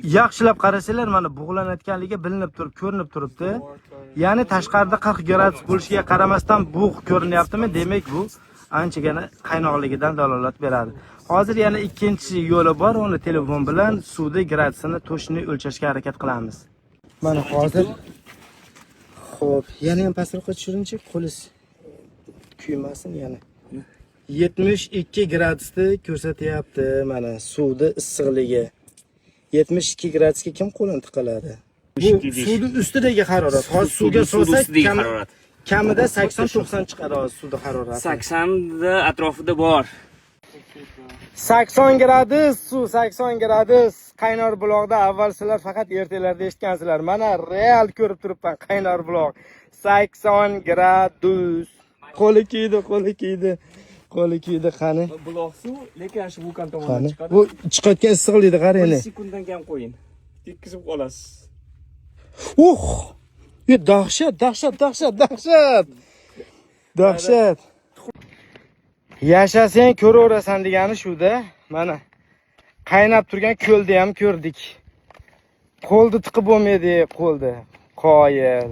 Yaxshilab qarasanglar, mana bug'lanayotganligi bilinib turib, ko'rinib turibdi. Ya'ni tashqarida 40 gradus bo'lishiga qaramasdan bug' ko'rinyaptimi? Demak, bu anchagina qaynoqligidan dalolat beradi. Hozir yana ikkinchi yo'li bor, uni telefon bilan suvni gradusini to'shni o'lchashga harakat qilamiz. Mana hozir xo'p, yana ham pastroqqa tushirinchi, qo'lis kuymasin yana. 72 gradusni ko'rsatyapti mana suvni issiqligi. 72 gradusga kim qo'lini tiqaladi? Bu suvning ustidagi harorat. Hozir suvga solsak kamida 80-90 chiqadi hozir suvning harorati. 80 da atrofida bor. 80 gradus suv, 80 gradus. Qaynor buloqda avval sizlar faqat ertalarda eshitgansizlar. Mana real ko'rib turibman qaynor buloq. 80 gradus. Qo'li kiydi qani. Buloq suv, lekin shu vulqon tomonidan chiqadi. Bu chiqayotgan issiqlikni qarang. 1 sekunddan kam qo'ying. Tekkizib qolasiz. Dahshat. Yashasang ko'raverasan degani shu-da. Mana qaynab turgan ko'lni ham ko'rdik. Qo'lni tiqib bo'lmaydi, qo'lni. Qoyil.